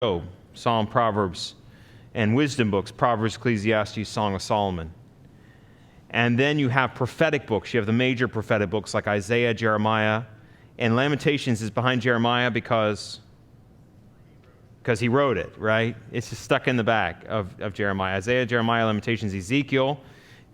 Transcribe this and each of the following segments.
Job, Psalm, Proverbs, and wisdom books, Proverbs, Ecclesiastes, Song of Solomon. And then you have prophetic books. You have the major prophetic books like Isaiah, Jeremiah, and Lamentations is behind Jeremiah because he wrote it, right? It's just stuck in the back of Jeremiah. Isaiah, Jeremiah, Lamentations, Ezekiel,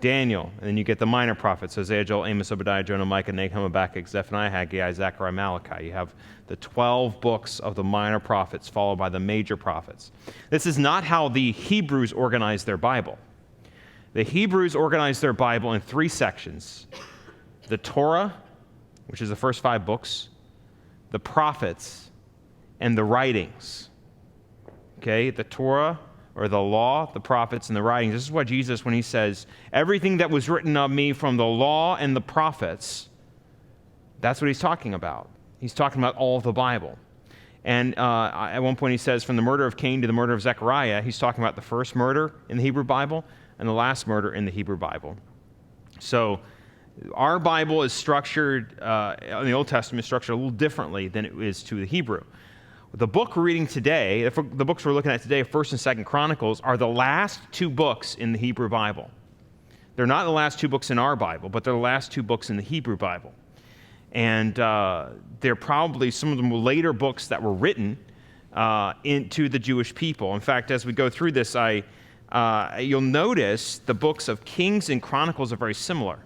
Daniel. And then you get the minor prophets, Hosea, Joel, Amos, Obadiah, Jonah, Micah, Nahum, Habakkuk, Zephaniah, Haggai, Zechariah, Malachi. You have the 12 books of the minor prophets followed by the major prophets. This is not how the Hebrews organized their Bible. The Hebrews organized their Bible in 3 sections. The Torah, which is the first 5 books, the prophets, and the writings. Okay, the Torah, or the law, the prophets, and the writings. This is what Jesus, when he says, everything that was written of me from the law and the prophets, that's what he's talking about. He's talking about all of the Bible. And at one point he says, from the murder of Cain to the murder of Zechariah, he's talking about the first murder in the Hebrew Bible and the last murder in the Hebrew Bible. So our Bible is structured, in the Old Testament, is structured a little differently than it is to the Hebrew. The book we're reading today, the books we're looking at today, 1st and 2nd Chronicles, are the last 2 books in the Hebrew Bible. They're not the last 2 books in our Bible, but they're the last 2 books in the Hebrew Bible. And they're probably some of the later books that were written into the Jewish people. In fact, as we go through this, you'll notice the books of Kings and Chronicles are very similar.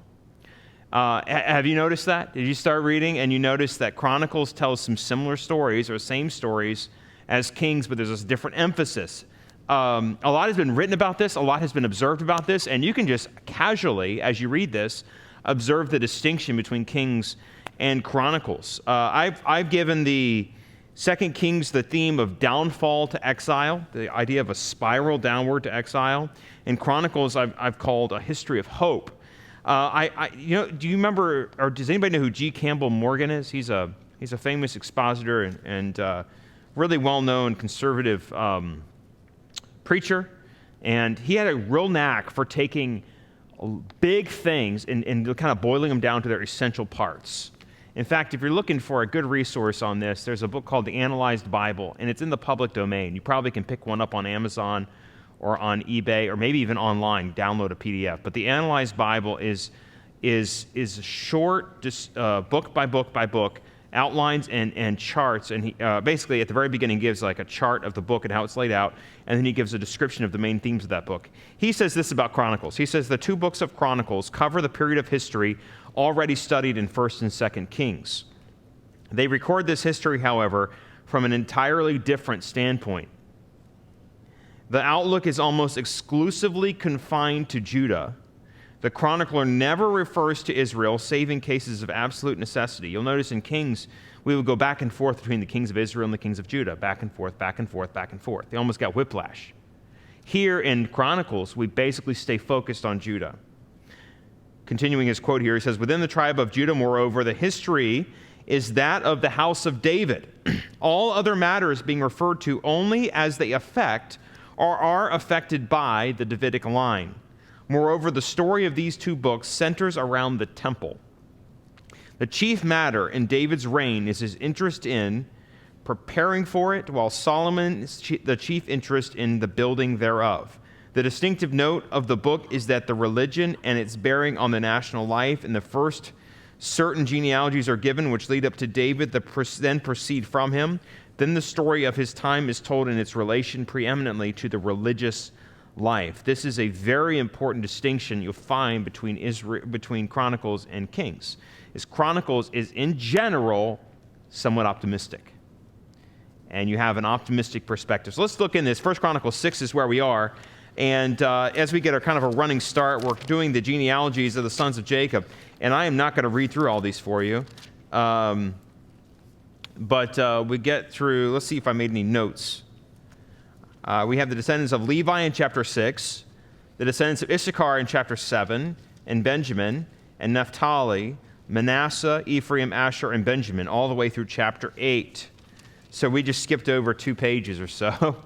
Have you noticed that? Did you start reading and you notice that Chronicles tells some similar stories or same stories as Kings, but there's this different emphasis. A lot has been written about this, a lot has been observed about this, and you can just casually, as you read this, observe the distinction between Kings and Chronicles. I've given the 2 Kings the theme of downfall to exile, the idea of a spiral downward to exile. And Chronicles I've called a history of hope. Do you remember, or does anybody know who G. Campbell Morgan is? He's a famous expositor and really well-known conservative preacher. And he had a real knack for taking big things and kind of boiling them down to their essential parts. In fact, if you're looking for a good resource on this, there's a book called The Analyzed Bible, and it's in the public domain. You probably can pick one up on Amazon or on eBay, or maybe even online, download a PDF. But the Analyzed Bible is short, just book by book by book, outlines and charts. And he basically, at the very beginning, gives like a chart of the book and how it's laid out, and then he gives a description of the main themes of that book. He says this about Chronicles. He says the 2 books of Chronicles cover the period of history already studied in 1st and 2nd Kings. They record this history, however, from an entirely different standpoint. The outlook is almost exclusively confined to Judah. The chronicler never refers to Israel, save in cases of absolute necessity. You'll notice in Kings, we would go back and forth between the kings of Israel and the kings of Judah, back and forth, back and forth, back and forth. They almost got whiplash. Here in Chronicles, we basically stay focused on Judah. Continuing his quote here, he says, within the tribe of Judah, moreover, the history is that of the house of David. All other matters being referred to only as they affect or are affected by the Davidic line. Moreover, the story of these 2 books centers around the temple. The chief matter in David's reign is his interest in preparing for it, while Solomon's the chief interest in the building thereof. The distinctive note of the book is that the religion and its bearing on the national life in the first certain genealogies are given, which lead up to David, then proceed from him. Then the story of his time is told in its relation preeminently to the religious life. This is a very important distinction you'll find between Chronicles and Kings. Chronicles is in general somewhat optimistic, and you have an optimistic perspective. So let's look in this. 1 Chronicles 6 is where we are, and as we get a kind of a running start, we're doing the genealogies of the sons of Jacob, and I am not going to read through all these for you. But we get through, let's see if I made any notes. We have the descendants of Levi in chapter 6, the descendants of Issachar in chapter 7, and Benjamin, and Naphtali, Manasseh, Ephraim, Asher, and Benjamin, all the way through chapter 8. So we just skipped over 2 pages or so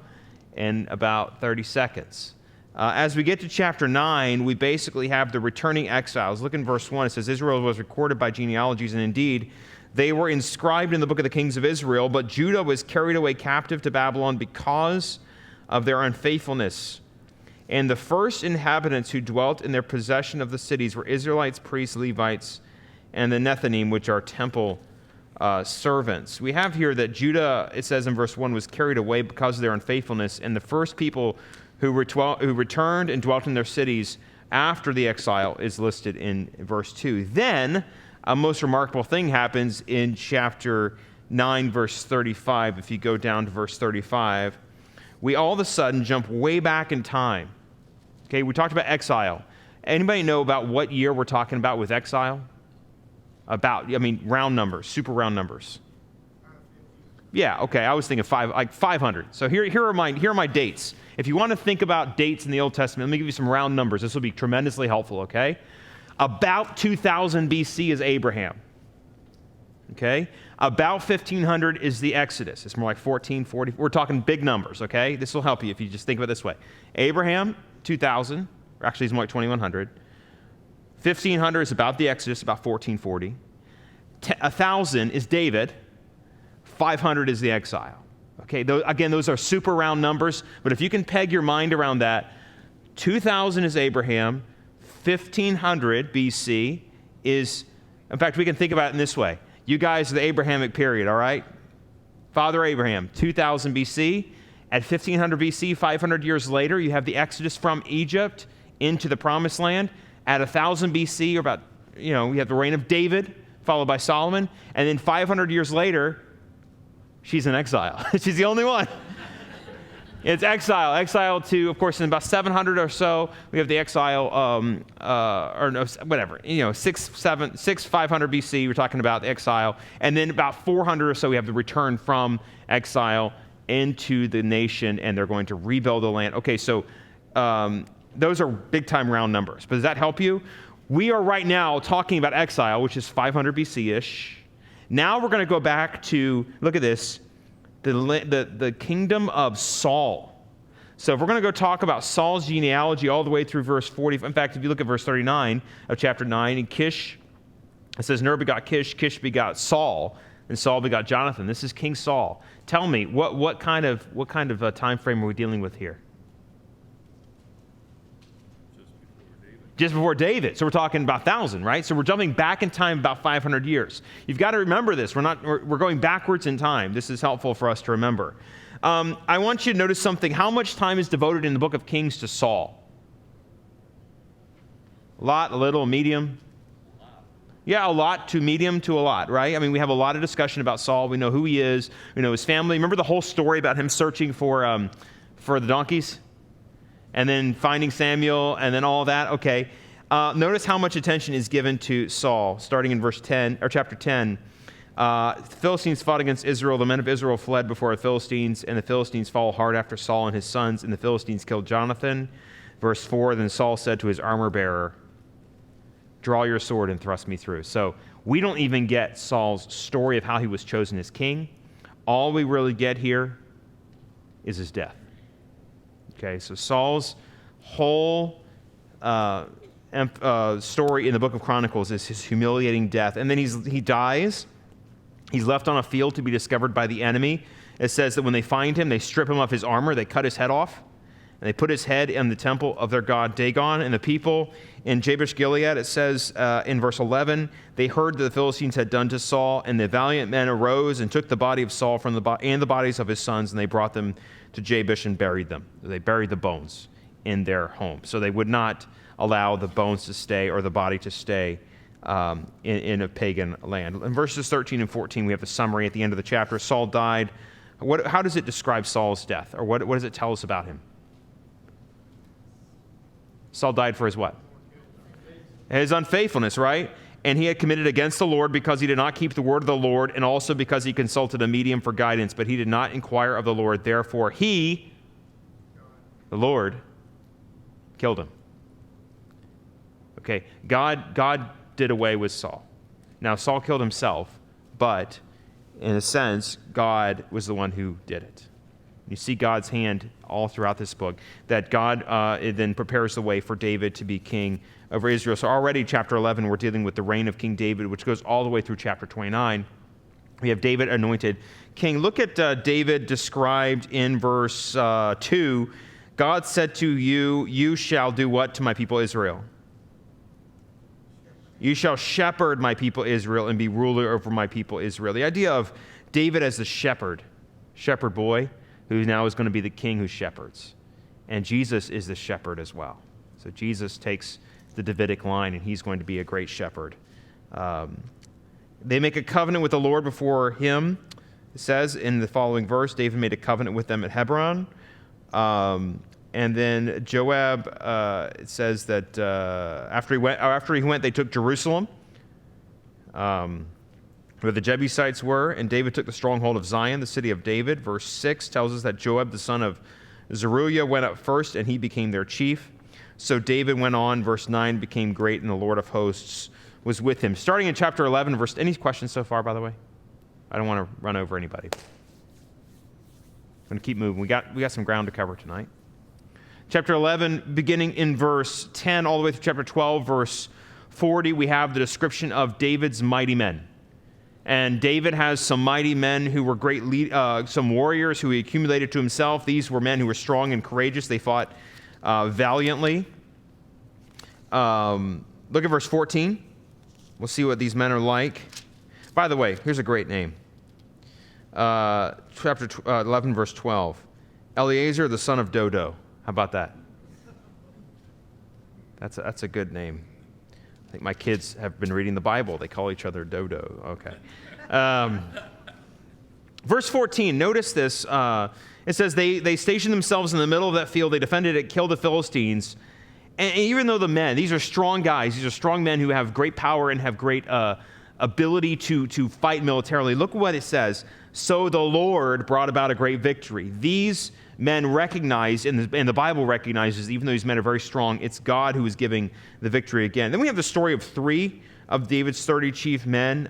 in about 30 seconds. As we get to chapter 9, we basically have the returning exiles. Look in verse 1. It says, Israel was recorded by genealogies, and indeed, They were inscribed in the book of the kings of Israel, but Judah was carried away captive to Babylon because of their unfaithfulness. And the first inhabitants who dwelt in their possession of the cities were Israelites, priests, Levites, and the Nethinim, which are temple servants. We have here that Judah, it says in verse 1, was carried away because of their unfaithfulness, and the first people who returned and dwelt in their cities after the exile is listed in verse 2. Then, a most remarkable thing happens in chapter 9, verse 35. If you go down to verse 35, we all of a sudden jump way back in time. Okay, we talked about exile. Anybody know about what year we're talking about with exile? Round numbers, super round numbers. Yeah, okay, I was thinking 500. So here are my dates. If you want to think about dates in the Old Testament, let me give you some round numbers. This will be tremendously helpful, okay? About 2000 BC is Abraham. Okay? About 1500 is the Exodus. It's more like 1440. We're talking big numbers, okay? This will help you if you just think of it this way. Abraham, 2000, or actually it's more like 2100. 1500 is about the Exodus, about 1440. 1000 is David. 500 is the exile. Okay, those are super round numbers, but if you can peg your mind around that, 2000 is Abraham, 1500 BC is, in fact, we can think about it in this way. You guys are the Abrahamic period, all right? Father Abraham, 2000 BC. At 1500 BC, 500 years later, you have the Exodus from Egypt into the Promised Land. At 1000 BC, or about, we have the reign of David, followed by Solomon. And then 500 years later, she's in exile. She's the only one. It's exile. Exile to, of course, in about 700 or so, we have the exile, 500 BC, we're talking about the exile. And then about 400 or so, we have the return from exile into the nation, and they're going to rebuild the land. Okay, so those are big-time round numbers. But does that help you? We are right now talking about exile, which is 500 BC-ish. Now we're going to go back to, look at this, the kingdom of Saul. So if we're going to go talk about Saul's genealogy all the way through verse 40, in fact, if you look at verse 39 of chapter 9, in Kish, it says, Ner begot Kish, Kish begot Saul, and Saul begot Jonathan. This is King Saul. Tell me, what kind of time frame are we dealing with here? Just before David. So we're talking about 1,000, right? So we're jumping back in time about 500 years. You've got to remember this. We're going backwards in time. This is helpful for us to remember. I want you to notice something. How much time is devoted in the book of Kings to Saul? A lot, a little, a medium? Yeah, a lot to medium to a lot, right? I mean, we have a lot of discussion about Saul. We know who he is. We know his family. Remember the whole story about him searching for the donkeys? And then finding Samuel, and then all that. Okay. Notice how much attention is given to Saul, starting in verse 10 or chapter 10. The Philistines fought against Israel. The men of Israel fled before the Philistines, and the Philistines followed hard after Saul and his sons, and the Philistines killed Jonathan. Verse 4, then Saul said to his armor bearer, draw your sword and thrust me through. So we don't even get Saul's story of how he was chosen as king. All we really get here is his death. Okay, so Saul's whole story in the book of Chronicles is his humiliating death. And then he dies. He's left on a field to be discovered by the enemy. It says that when they find him, they strip him of his armor, they cut his head off, and they put his head in the temple of their god Dagon. And the people in Jabesh Gilead, it says in verse 11, they heard that the Philistines had done to Saul, and the valiant men arose and took the body of Saul and the bodies of his sons, and they brought them to Jabesh and buried them. They buried the bones in their home. So they would not allow the bones to stay or the body to stay in a pagan land. In verses 13 and 14, we have the summary at the end of the chapter. Saul died. How does it describe Saul's death? Or what does it tell us about him? Saul died for his what? His unfaithfulness, right? And he had committed against the Lord because he did not keep the word of the Lord, and also because he consulted a medium for guidance, but he did not inquire of the Lord. Therefore, the Lord, killed him. Okay, God did away with Saul. Now, Saul killed himself, but in a sense, God was the one who did it. You see God's hand all throughout this book, that God then prepares the way for David to be king over Israel. So already chapter 11, we're dealing with the reign of King David, which goes all the way through chapter 29. We have David anointed king. Look at David described in verse 2. God said to you, you shall do what to my people Israel? You shall shepherd my people Israel and be ruler over my people Israel. The idea of David as the shepherd boy, who now is going to be the king who shepherds. And Jesus is the shepherd as well. So Jesus takes the Davidic line, and he's going to be a great shepherd. They make a covenant with the Lord before him. It says in the following verse, David made a covenant with them at Hebron. And then Joab, it says that after he went, they took Jerusalem, where the Jebusites were, and David took the stronghold of Zion, the city of David. Verse 6 tells us that Joab, the son of Zeruiah, went up first, and he became their chief. So David went on, verse 9, became great, and the Lord of hosts was with him. Starting in chapter 11, any questions so far, by the way? I don't want to run over anybody. I'm going to keep moving. We got some ground to cover tonight. Chapter 11, beginning in verse 10, all the way through chapter 12, verse 40, we have the description of David's mighty men. And David has some mighty men who were great, some warriors who he accumulated to himself. These were men who were strong and courageous. They fought valiantly. Look at verse 14. We'll see what these men are like. By the way, here's a great name. Chapter 11, verse 12. Eleazar, the son of Dodo. How about that? That's a good name. I think my kids have been reading the Bible. They call each other Dodo. Okay. Verse 14, notice this. It says, they stationed themselves in the middle of that field. They defended it, killed the Philistines. And even though the men, these are strong guys. These are strong men who have great power and have great ability to fight militarily. Look what it says. So the Lord brought about a great victory. These men recognize, and the Bible recognizes, even though these men are very strong, it's God who is giving the victory again. Then we have the story of 3 of David's 30 chief men.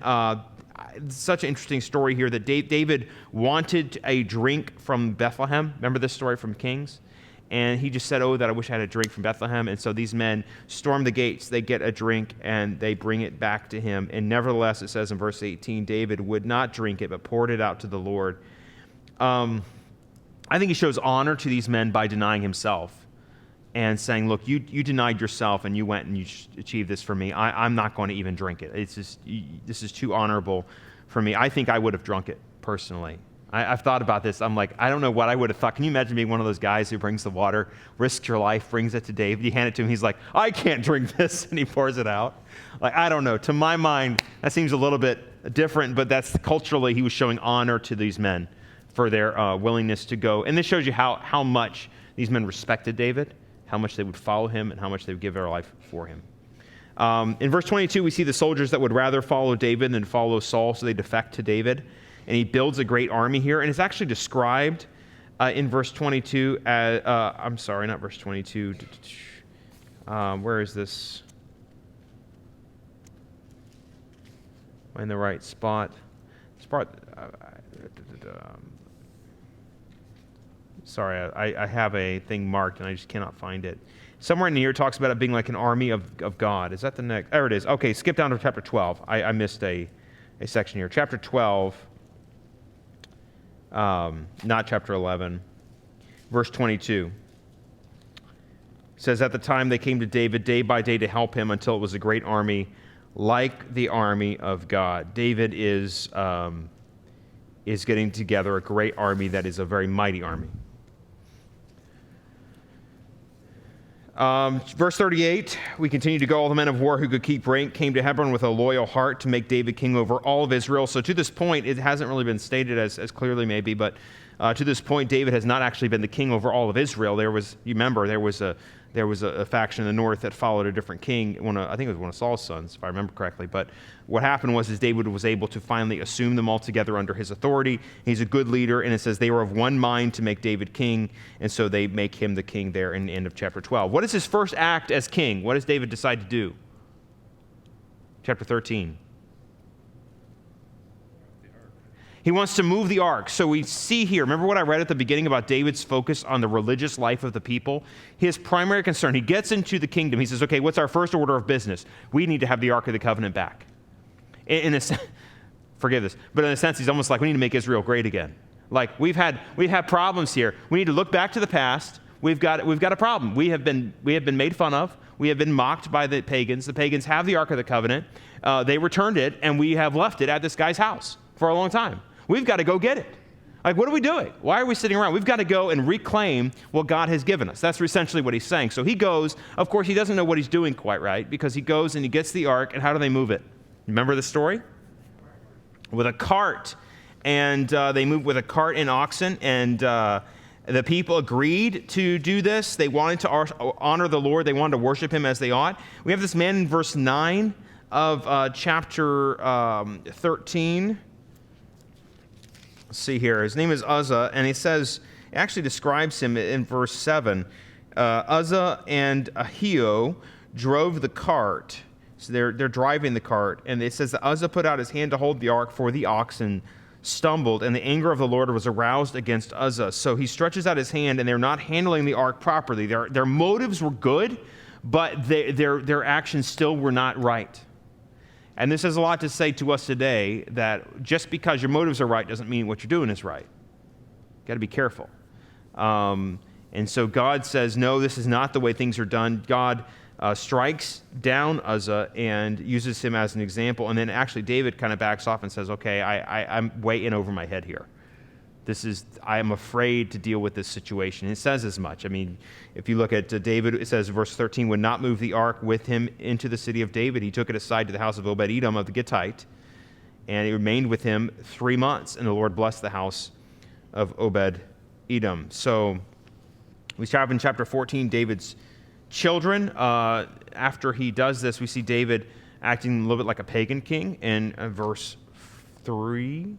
Such an interesting story here that David wanted a drink from Bethlehem. Remember this story from Kings? And he just said, oh, that I wish I had a drink from Bethlehem. And so these men storm the gates. They get a drink, and they bring it back to him. And nevertheless, it says in verse 18, David would not drink it, but poured it out to the Lord. I think he shows honor to these men by denying himself and saying, look, you denied yourself, and you went and you achieved this for me. I'm not going to even drink it. It's just, this is too honorable for me. I think I would have drunk it personally. I've thought about this. I'm like, I don't know what I would have thought. Can you imagine being one of those guys who brings the water, risks your life, brings it to David? You hand it to him. He's like, I can't drink this. And he pours it out. Like, I don't know. To my mind, that seems a little bit different, but that's culturally, he was showing honor to these men for their willingness to go. And this shows you how much these men respected David, how much they would follow him, and how much they would give their life for him. In verse 22, we see the soldiers that would rather follow David than follow Saul, so they defect to David. And he builds a great army here. And it's actually described in verse 22 as, I'm sorry, not verse 22. Where is this? Am I in the right spot? Sorry, I have a thing marked and I just cannot find it. Somewhere in here it talks about it being like an army of God. Is that the next? There it is. Okay, skip down to chapter 12. I missed a section here. Chapter 12. Not chapter 11, verse 22. It says, at the time they came to David day by day to help him until it was a great army like the army of God. David is getting together a great army that is a very mighty army. Verse 38, we continue to go. All the men of war who could keep rank came to Hebron with a loyal heart to make David king over all of Israel. So to this point, it hasn't really been stated as clearly maybe, but to this point, David has not actually been the king over all of Israel. There was a faction in the north that followed a different king. I think it was one of Saul's sons, if I remember correctly. But what happened was David was able to finally assume them all together under his authority. He's a good leader, and it says they were of one mind to make David king, and so they make him the king there in the end of chapter 12. What is his first act as king? What does David decide to do? Chapter 13. He wants to move the ark. So we see here, remember what I read at the beginning about David's focus on the religious life of the people? His primary concern, he gets into the kingdom. He says, okay, what's our first order of business? We need to have the Ark of the Covenant back. forgive this. But in a sense, he's almost like, we need to make Israel great again. Like, we've had problems here. We need to look back to the past. We've got a problem. We have been made fun of. We have been mocked by the pagans. The pagans have the Ark of the Covenant. They returned it, and we have left it at this guy's house for a long time. We've got to go get it. Like, what are we doing? Why are we sitting around? We've got to go and reclaim what God has given us. That's essentially what he's saying. So he goes. Of course, he doesn't know what he's doing quite right, because he goes and he gets the ark, and how do they move it? Remember the story? With a cart. And they moved with a cart and oxen, and the people agreed to do this. They wanted to honor the Lord. They wanted to worship him as they ought. We have this man in verse 9 of chapter 13. Let's see here. His name is Uzzah, and it actually describes him in verse 7. Uzzah and Ahio drove the cart. So they're driving the cart, and it says that Uzzah put out his hand to hold the ark, for the oxen stumbled, and the anger of the Lord was aroused against Uzzah. So he stretches out his hand, and they're not handling the ark properly. Their motives were good, but their actions still were not right. And this has a lot to say to us today, that just because your motives are right doesn't mean what you're doing is right. You've got to be careful. And so God says, no, this is not the way things are done. God strikes down Uzzah and uses him as an example. And then actually David kind of backs off and says, okay, I'm way in over my head here. I am afraid to deal with this situation. It says as much. I mean, if you look at David, it says, verse 13, would not move the ark with him into the city of David. He took it aside to the house of Obed-Edom of the Gittite, and it remained with him 3 months, and the Lord blessed the house of Obed-Edom. So we start in chapter 14, David's children. After he does this, we see David acting a little bit like a pagan king in verse 3.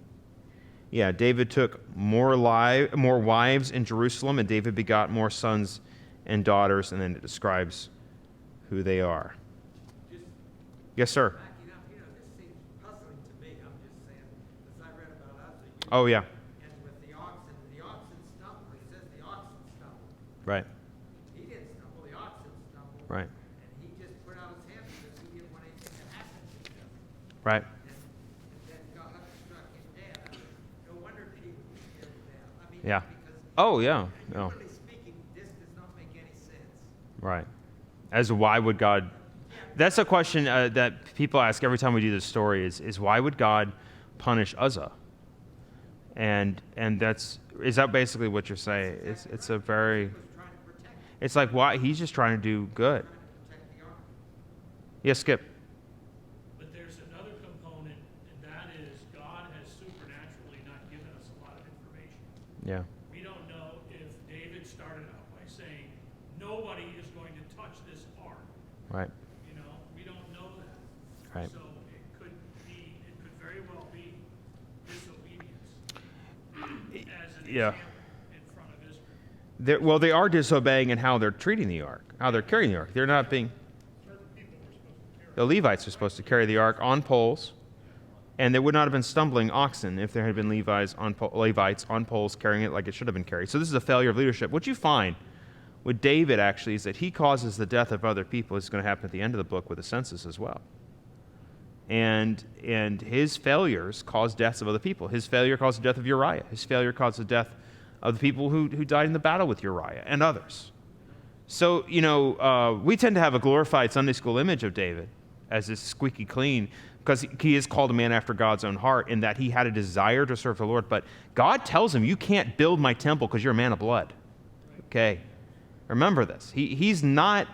Yeah, David took more wives in Jerusalem, and David begot more sons and daughters, and then it describes who they are. Yes, sir. This seems puzzling to me. I'm just saying, as I read about Uzzah. Oh, yeah. And with the oxen stumbled. It says the oxen stumbled. Right. He didn't stumble. The oxen stumbled. Right. And he just put out his hand because he didn't want anything to happen to him. Right. And then God struck him dead. No wonder people were scared to death. I mean, Yeah. because Oh, yeah. No. humanly speaking, this does not make any sense. Right. As why would God... That's a question that people ask every time we do this story is why would God punish Uzzah? And is that basically what you're saying? It's a very... It's like, why? He's just trying to do good. Yes, Skip. But there's another component, and that is God has supernaturally not given us a lot of information. Yeah. We don't know if David started out by saying, nobody is going to touch this ark. Right. You know, we don't know that. Right. So it could very well be disobedience as an example in front of Israel. They are disobeying in how they're treating the ark, how they're carrying the ark. They're not being... Certain people were supposed to carry. The Levites were supposed to carry the ark on poles, and there would not have been stumbling oxen if there had been Levites on poles carrying it like it should have been carried. So this is a failure of leadership. What you find with David, actually, is that he causes the death of other people. It's going to happen at the end of the book with the census as well. And his failures caused deaths of other people. His failure caused the death of Uriah. His failure caused the death of the people who died in the battle with Uriah and others. So, we tend to have a glorified Sunday school image of David as this squeaky clean, because he is called a man after God's own heart, in that he had a desire to serve the Lord. But God tells him, you can't build my temple because you're a man of blood. Okay. Remember this. He's not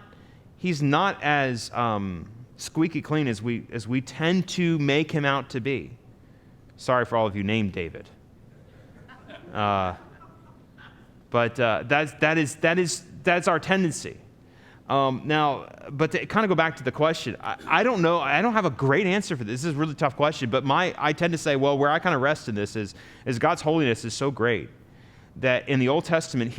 as squeaky clean as we tend to make him out to be. Sorry for all of you named David. But that's our tendency. Now, but to kind of go back to the question, I don't know. I don't have a great answer for this. This is a really tough question. But I tend to say, well, where I kind of rest in this is God's holiness is so great that in the Old Testament,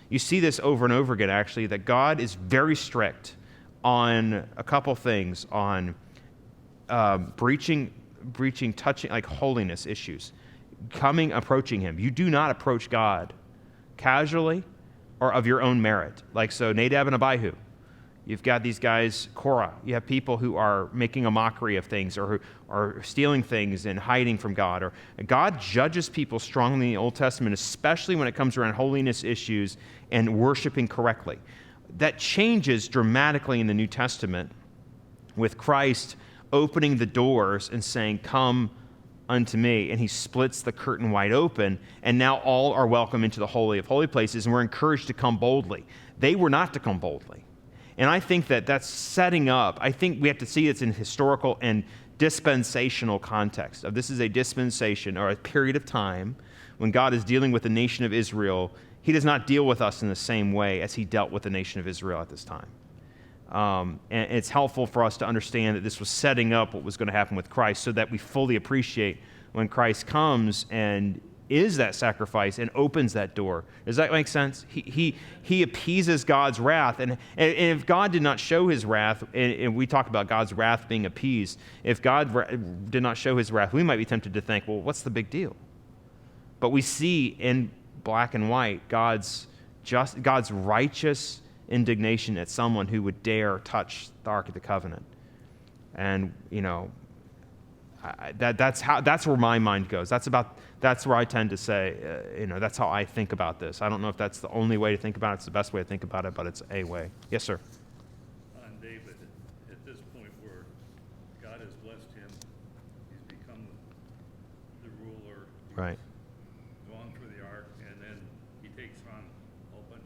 you see this over and over again, actually, that God is very strict on a couple things, on breaching, touching, like holiness issues, approaching him. You do not approach God casually or of your own merit. Like, so Nadab and Abihu, You've got these guys, Korah. You have people who are making a mockery of things or who are stealing things and hiding from God. Or God judges people strongly in the Old Testament, especially when it comes around holiness issues and worshiping correctly. That changes dramatically in the New Testament with Christ opening the doors and saying, "Come unto me," and he splits the curtain wide open, and now all are welcome into the Holy of Holy Places, and we're encouraged to come boldly. They were not to come boldly. And I think that that's setting up. I think we have to see it's in historical and dispensational context. Of this is a dispensation or a period of time when God is dealing with the nation of Israel. He does not deal with us in the same way as he dealt with the nation of Israel at this time. And it's helpful for us to understand that this was setting up what was going to happen with Christ so that we fully appreciate when Christ comes and is that sacrifice and opens that door. Does that make sense? He appeases God's wrath. And if God did not show his wrath, and we talk about God's wrath being appeased, if God did not show his wrath, we might be tempted to think, well, what's the big deal? But we see in black and white God's righteous indignation at someone who would dare touch the Ark of the Covenant. And, that's where my mind goes. That's where I tend to say, that's how I think about this. I don't know if that's the only way to think about it. It's the best way to think about it, but it's a way. Yes, sir. On David, at this point where God has blessed him, he's become the ruler. Right. Gone through the ark, and then he takes on a whole bunch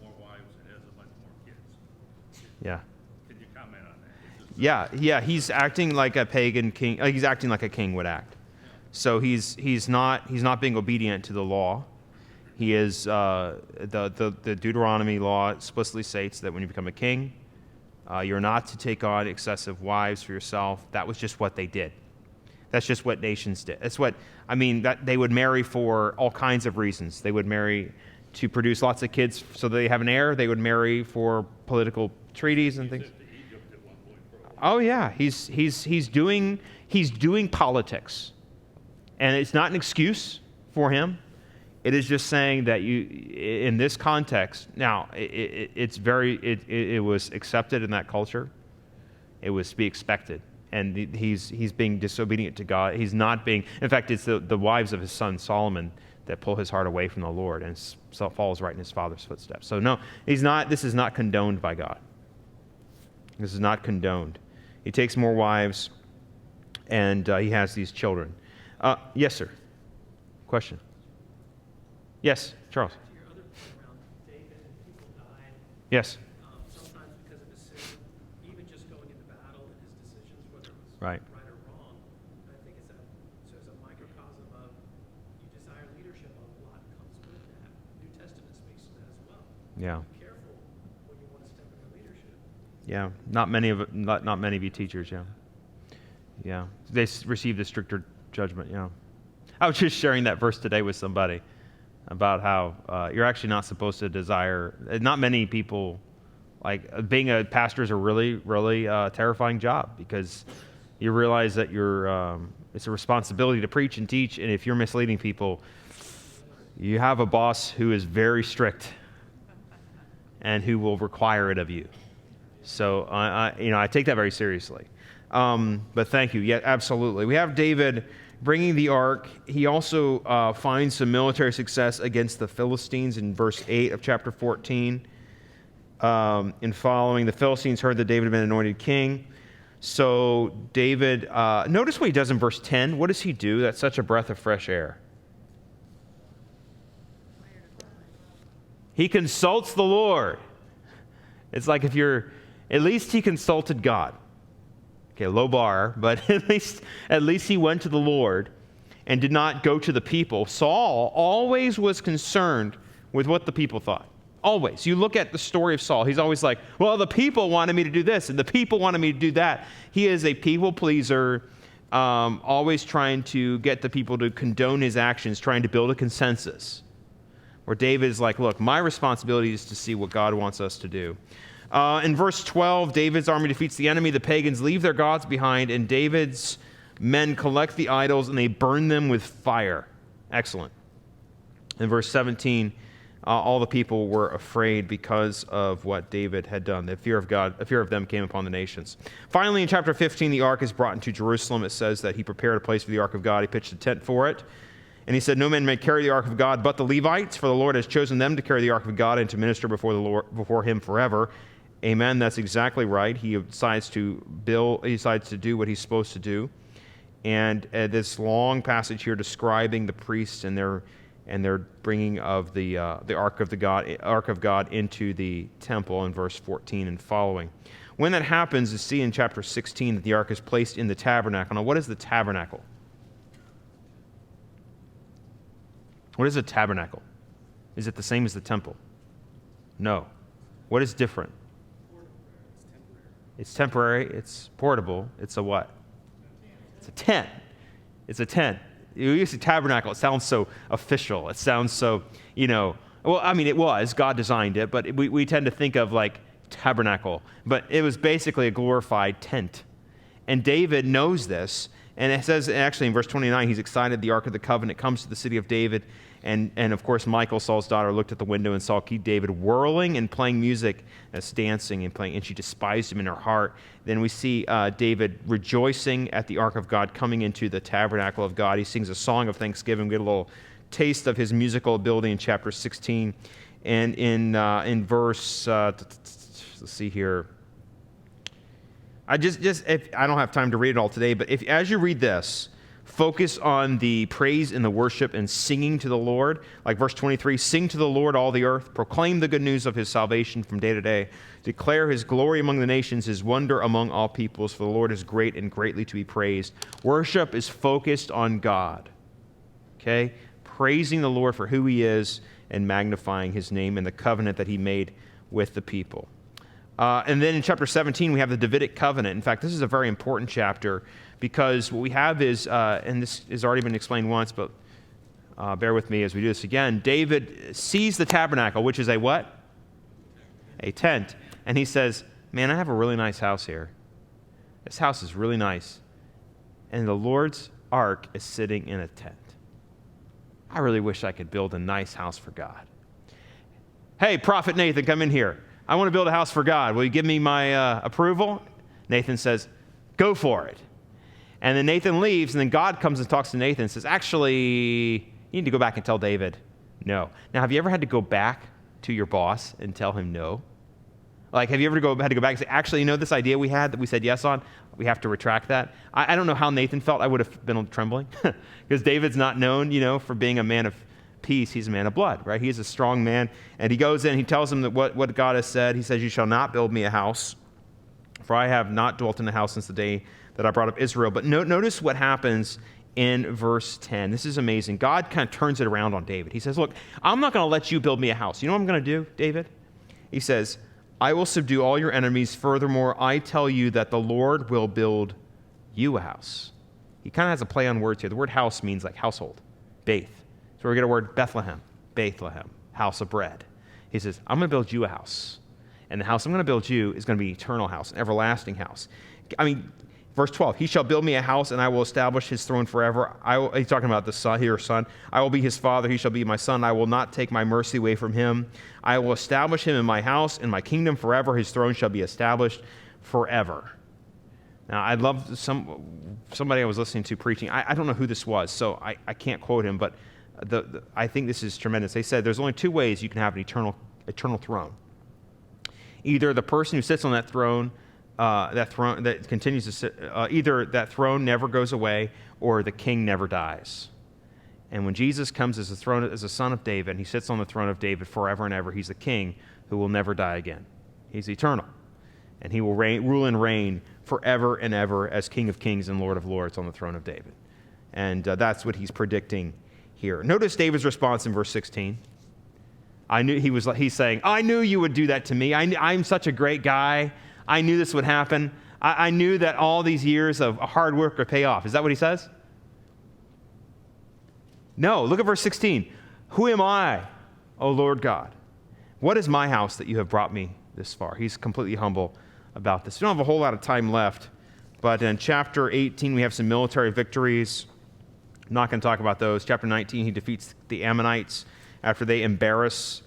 more wives and has a bunch more kids. Yeah. Can you comment on that? Yeah, he's acting like a pagan king. He's acting like a king would act. So he's not being obedient to the law. He is the Deuteronomy law explicitly states that when you become a king, you're not to take on excessive wives for yourself. That was just what they did. That's just what nations did. That they would marry for all kinds of reasons. They would marry to produce lots of kids so that they have an heir. They would marry for political treaties and things. Oh yeah, he's doing politics. And it's not an excuse for him. It is just saying that in this context, now it was accepted in that culture. It was to be expected, and he's being disobedient to God. He's not being. In fact, it's the wives of his son Solomon that pull his heart away from the Lord and falls right in his father's footsteps. So no, he's not. This is not condoned by God. This is not condoned. He takes more wives, and he has these children. Yes, sir. Question. Yes, Charles. To your other point around David and people died. Yes. Sometimes because of his sin, even just going into battle and his decisions, whether it was Right. right or wrong. I think it's a microcosm of you desire leadership. A lot comes with that. New Testament speaks to that as well. Yeah. Be careful when you want to step into leadership. Yeah. Not many of you teachers. Yeah. Yeah. They received a stricter judgment. Yeah. I was just sharing that verse today with somebody about how you're actually not supposed to desire. Not many people, like being a pastor is a really, really terrifying job because you realize that it's a responsibility to preach and teach, and if you're misleading people, you have a boss who is very strict and who will require it of you. So I take that very seriously. But thank you. Yeah, absolutely. We have David bringing the ark. He also finds some military success against the Philistines in verse 8 of chapter 14. In following, the Philistines heard that David had been anointed king. So David, notice what he does in verse 10. What does he do? That's such a breath of fresh air. He consults the Lord. It's like at least he consulted God. Okay, low bar, but at least he went to the Lord and did not go to the people. Saul always was concerned with what the people thought. Always. You look at the story of Saul, he's always like, well, the people wanted me to do this, and the people wanted me to do that. He is a people pleaser, always trying to get the people to condone his actions, trying to build a consensus. Where David is like, look, my responsibility is to see what God wants us to do. In verse 12, David's army defeats the enemy. The pagans leave their gods behind, and David's men collect the idols, and they burn them with fire. Excellent. In verse 17, all the people were afraid because of what David had done. The fear of God, the fear of them came upon the nations. Finally, in chapter 15, the ark is brought into Jerusalem. It says that he prepared a place for the ark of God. He pitched a tent for it. And he said, no man may carry the ark of God but the Levites, for the Lord has chosen them to carry the ark of God and to minister before him forever. Amen. That's exactly right. He decides to do what he's supposed to do. And this long passage here describing the priests and their bringing of the ark of God into the temple in verse 14 and following. When that happens, you see in chapter 16 that the ark is placed in the tabernacle. Now, what is the tabernacle? What is a tabernacle? Is it the same as the temple? No. What is different? It's temporary. It's portable. It's a what? It's a tent. It's a tent. You see tabernacle, it sounds so official. It sounds so, well, I mean, it was. God designed it, but we tend to think of like tabernacle. But it was basically a glorified tent. And David knows this. And it says, actually in verse 29, he's excited. The Ark of the Covenant comes to the city of David. And of course, Michal, Saul's daughter, looked at the window and saw King David whirling and playing music, dancing and playing, and she despised him in her heart. Then we see David rejoicing at the Ark of God coming into the tabernacle of God. He sings a song of thanksgiving. We get a little taste of his musical ability in chapter 16. And in verse, let's see here. If I don't have time to read it all today, but as you read this, focus on the praise and the worship and singing to the Lord. Like verse 23, sing to the Lord, all the earth. Proclaim the good news of his salvation from day to day. Declare his glory among the nations, his wonder among all peoples. For the Lord is great and greatly to be praised. Worship is focused on God. Okay? Praising the Lord for who he is and magnifying his name and the covenant that he made with the people. And then in chapter 17, we have the Davidic covenant. In fact, this is a very important chapter because what we have is, and this has already been explained once, but bear with me as we do this again. David sees the tabernacle, which is a what? A tent. And he says, man, I have a really nice house here. This house is really nice. And the Lord's ark is sitting in a tent. I really wish I could build a nice house for God. Hey, Prophet Nathan, come in here. I want to build a house for God. Will you give me my approval? Nathan says, go for it. And then Nathan leaves, and then God comes and talks to Nathan and says, actually, you need to go back and tell David no. Now, have you ever had to go back to your boss and tell him no? Like, have you ever had to go back and say, actually, this idea we had that we said yes on, we have to retract that? I don't know how Nathan felt. I would have been trembling because David's not known, for being a man of peace. He's a man of blood, right? He's a strong man. And he goes in, he tells him that what God has said. He says, you shall not build me a house, for I have not dwelt in a house since the day that I brought up Israel. But notice what happens in verse 10. This is amazing. God kind of turns it around on David. He says, look, I'm not going to let you build me a house. You know what I'm going to do, David? He says, I will subdue all your enemies. Furthermore, I tell you that the Lord will build you a house. He kind of has a play on words here. The word house means like household, Beth. So we get a word Bethlehem, house of bread. He says, I'm going to build you a house. And the house I'm going to build you is going to be an eternal house, an everlasting house. Verse 12, he shall build me a house and I will establish his throne forever. He's talking about the son. I will be his father. He shall be my son. I will not take my mercy away from him. I will establish him in my house and my kingdom forever. His throne shall be established forever. Now, I love somebody I was listening to preaching. I don't know who this was, so I can't quote him, but I think this is tremendous. They said there's only two ways you can have an eternal throne. Either the person who sits on that throne that continues to sit, either that throne never goes away or the king never dies. And when Jesus comes as a son of David, and he sits on the throne of David forever and ever, he's the king who will never die again. He's eternal. And he will rule and reign forever and ever as King of Kings and Lord of Lords on the throne of David. And that's what he's predicting here. Notice David's response in verse 16. He's saying, I knew you would do that to me. I'm such a great guy. I knew this would happen. I knew that all these years of hard work would pay off. Is that what he says? No, look at verse 16. Who am I, O Lord God? What is my house that you have brought me this far? He's completely humble about this. We don't have a whole lot of time left, but in chapter 18, we have some military victories. I'm not going to talk about those. Chapter 19, he defeats the Ammonites after they embarrass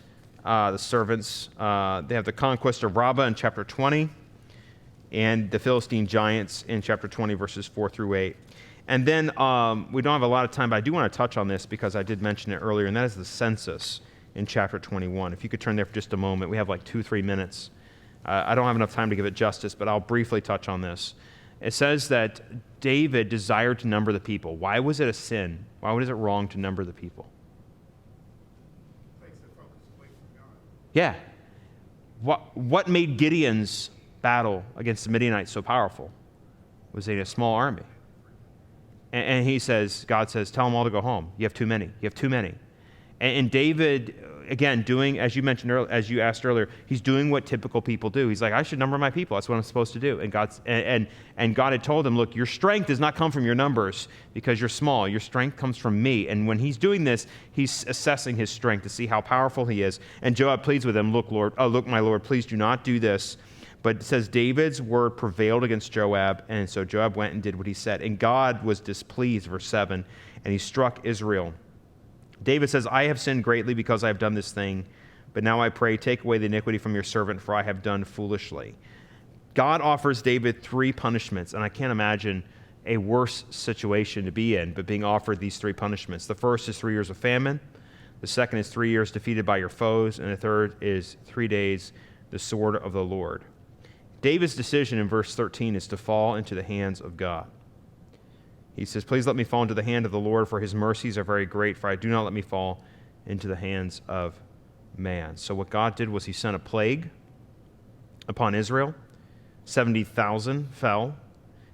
the servants. They have the conquest of Rabbah in chapter 20 and the Philistine giants in chapter 20, verses 4 through 8. And then we don't have a lot of time, but I do want to touch on this because I did mention it earlier, and that is the census in chapter 21. If you could turn there for just a moment. We have like 2-3 minutes. I don't have enough time to give it justice, but I'll briefly touch on this. It says that David desired to number the people. Why was it a sin? Why was it wrong to number the people? Takes the focus away from God. Yeah. What made Gideon's battle against the Midianites so powerful? Was they a small army? And he says, God says, tell them all to go home. You have too many. You have too many. And David, again, doing, as you mentioned earlier, as you asked earlier, he's doing what typical people do. He's like, I should number my people. That's what I'm supposed to do. And God had told him, look, your strength does not come from your numbers because you're small. Your strength comes from me. And when he's doing this, he's assessing his strength to see how powerful he is. And Joab pleads with him, look, my Lord, please do not do this. But it says David's word prevailed against Joab, and so Joab went and did what he said. And God was displeased, verse 7, and he struck Israel. David says, I have sinned greatly because I have done this thing, but now I pray, take away the iniquity from your servant, for I have done foolishly. God offers David 3 punishments, and I can't imagine a worse situation to be in, but being offered these 3 punishments. The first is 3 years of famine. The second is 3 years defeated by your foes. And the third is 3 days, the sword of the Lord. David's decision in verse 13 is to fall into the hands of God. He says, please let me fall into the hand of the Lord, for his mercies are very great, for I do not let me fall into the hands of man. So what God did was he sent a plague upon Israel. 70,000 fell.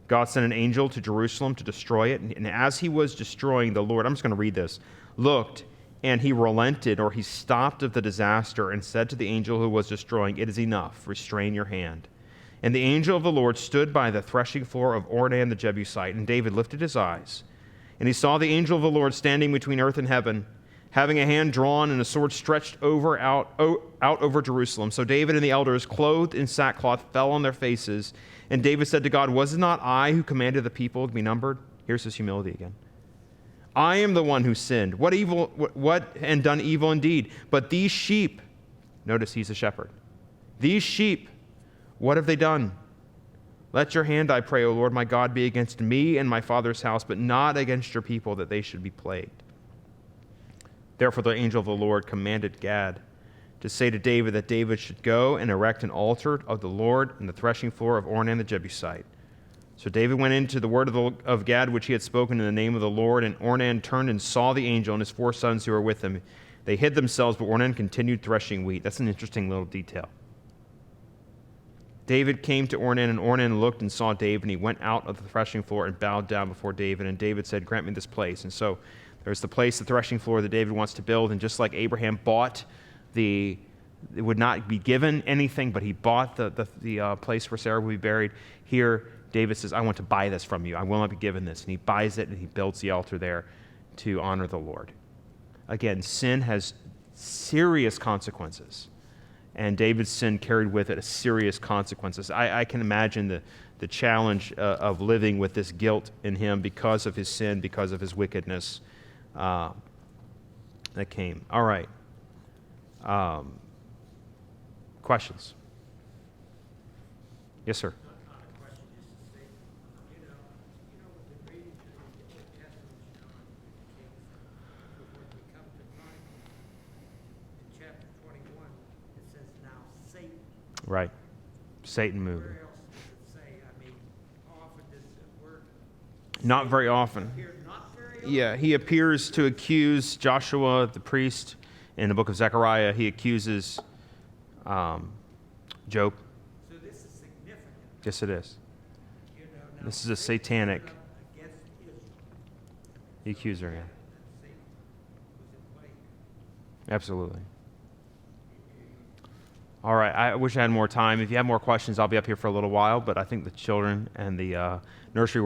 God sent an angel to Jerusalem to destroy it. And as he was destroying, the Lord, I'm just going to read this, looked, and he relented, or he stopped of the disaster, and said to the angel who was destroying, it is enough, restrain your hand. And the angel of the Lord stood by the threshing floor of Ornan the Jebusite, and David lifted his eyes, and he saw the angel of the Lord standing between earth and heaven, having a hand drawn and a sword stretched out over Jerusalem. So David and the elders, clothed in sackcloth, fell on their faces. And David said to God, was it not I who commanded the people to be numbered? Here's his humility again. I am the one who sinned. What and done evil indeed. But these sheep, notice he's a shepherd. These sheep, what have they done? Let your hand, I pray, O Lord my God, be against me and my father's house, but not against your people, that they should be plagued. Therefore the angel of the Lord commanded Gad to say to David that David should go and erect an altar of the Lord in the threshing floor of Ornan the Jebusite. So David went into the word of Gad, which he had spoken in the name of the Lord, and Ornan turned and saw the angel and his 4 sons who were with him. They hid themselves, but Ornan continued threshing wheat. That's an interesting little detail. David came to Ornan, and Ornan looked and saw David, and he went out of the threshing floor and bowed down before David. And David said, grant me this place. And so there's the place, the threshing floor that David wants to build. And just like Abraham bought it would not be given anything, but he bought the place where Sarah would be buried. Here, David says, I want to buy this from you. I will not be given this. And he buys it, and he builds the altar there to honor the Lord. Again, sin has serious consequences. And David's sin carried with it serious consequences. I can imagine the challenge of living with this guilt in him because of his sin, because of his wickedness that came. All right. Questions? Yes, sir. Not a question, just a statement. We've been reading through the Old Testament, when we come to Chronicles, in chapter 21, it says, now Satan. Right. Satan moved. Where else does it say? I mean, how often does the word Not very often. appear? Not very often. Yeah, he appears to accuse Joshua, the priest, in the book of Zechariah. He accuses Job. So this is significant. Yes, it is. Now This is a Satan satanic stood up against Israel. accuser. Yeah. And Satan was in play. Absolutely. All right, I wish I had more time. If you have more questions, I'll be up here for a little while, but I think the children and the nursery